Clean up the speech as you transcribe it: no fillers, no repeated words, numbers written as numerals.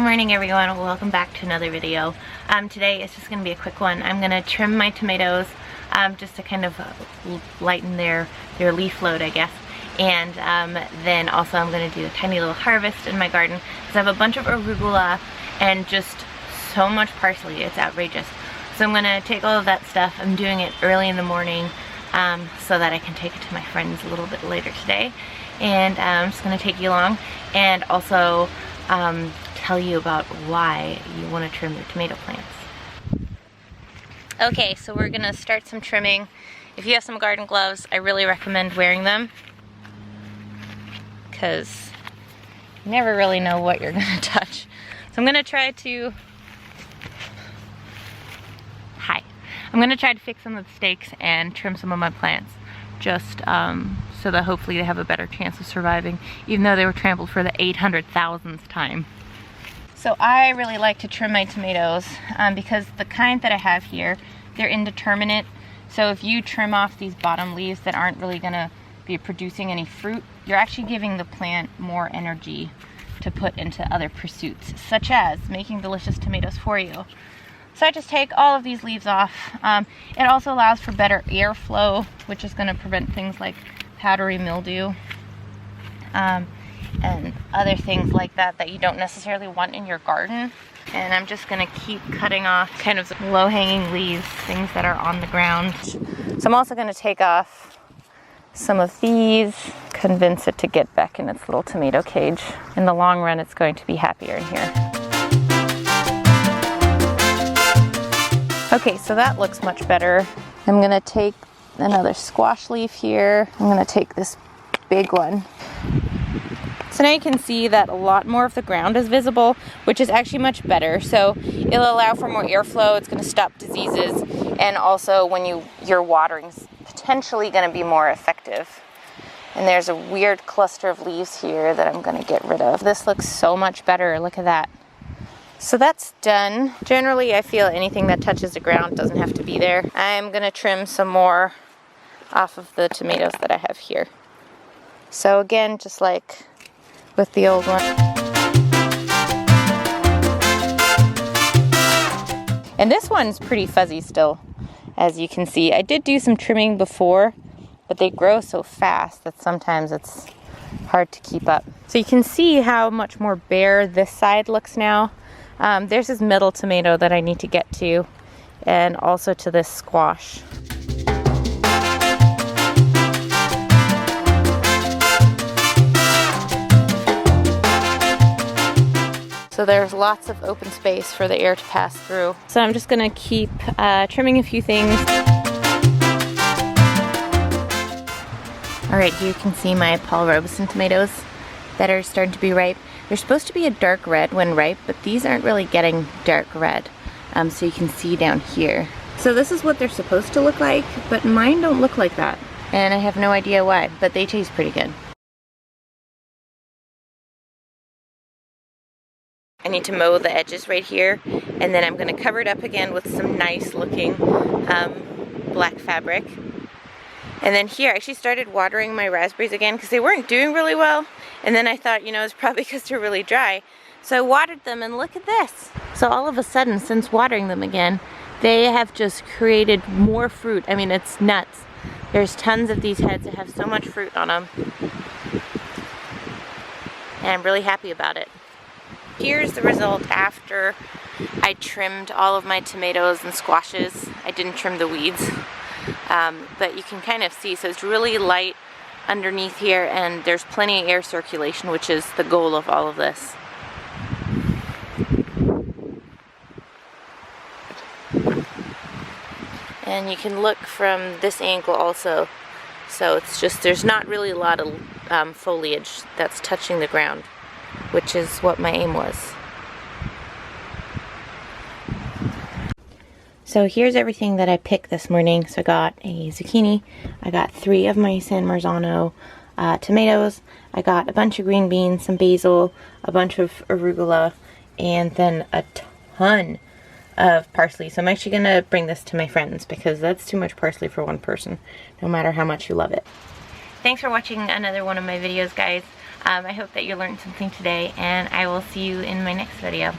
morning everyone, welcome back to another video. Today it's just going to be a quick one. I'm going to trim my tomatoes just to kind of lighten their leaf load, I guess. And then also I'm going to do a tiny little harvest in my garden because I have a bunch of arugula and just so much parsley, it's outrageous. So I'm going to take all of that stuff. I'm doing it early in the morning so that I can take it to my friends a little bit later today. And I'm just going to take you along and also tell you about why you want to trim your tomato plants. Okay, so we're going to start some trimming. If you have some garden gloves, I really recommend wearing them because you never really know what you're going to touch. So I'm going to try to I'm going to try to fix some of the stakes and trim some of my plants just so that hopefully they have a better chance of surviving, even though they were trampled for the 800,000th time. So I really like to trim my tomatoes because the kind that I have here, they're indeterminate. So if you trim off these bottom leaves that aren't really going to be producing any fruit, you're actually giving the plant more energy to put into other pursuits, such as making delicious tomatoes for you. So I just take all of these leaves off. It also allows for better airflow, which is going to prevent things like powdery mildew and other things like that you don't necessarily want in your garden. And I'm just going to keep cutting off kind of low-hanging leaves, things that are on the ground. So I'm also going to take off some of these, convince it to get back in its little tomato cage. In the long run, it's going to be happier in here. Okay, so that looks much better. I'm gonna take another squash leaf here. I'm gonna take this big one. So now you can see that a lot more of the ground is visible, which is actually much better. So it'll allow for more airflow, it's gonna stop diseases, and also when your watering's potentially gonna be more effective. And there's a weird cluster of leaves here that I'm gonna get rid of. This looks so much better, look at that. So that's done. Generally, I feel anything that touches the ground doesn't have to be there. I'm gonna trim some more off of the tomatoes that I have here. So again, just like with the old one. And this one's pretty fuzzy still, as you can see. I did do some trimming before, but they grow so fast that sometimes it's hard to keep up. So you can see how much more bare this side looks now. There's this middle tomato that I need to get to, and also to this squash. So there's lots of open space for the air to pass through. So I'm just gonna keep trimming a few things. All right, here you can see my Paul Robeson tomatoes that are starting to be ripe. They're supposed to be a dark red when ripe, but these aren't really getting dark red. So you can see down here. So this is what they're supposed to look like, but mine don't look like that. And I have no idea why, but they taste pretty good. I need to mow the edges right here, and then I'm gonna cover it up again with some nice looking black fabric. And then here, I actually started watering my raspberries again because they weren't doing really well. And then I thought, you know, it's probably because they're really dry. So I watered them, and look at this. So all of a sudden, since watering them again, they have just created more fruit. I mean, it's nuts. There's tons of these heads that have so much fruit on them. And I'm really happy about it. Here's the result after I trimmed all of my tomatoes and squashes. I didn't trim the weeds. But you can kind of see, so it's really light underneath here, and there's plenty of air circulation, which is the goal of all of this. And you can look from this angle also. So it's just, there's not really a lot of foliage that's touching the ground, which is what my aim was. So here's everything that I picked this morning. So I got a zucchini, I got 3 of my San Marzano tomatoes, I got a bunch of green beans, some basil, a bunch of arugula, and then a ton of parsley. So I'm actually going to bring this to my friends because that's too much parsley for one person, no matter how much you love it. Thanks for watching another one of my videos, guys. I hope that you learned something today, and I will see you in my next video.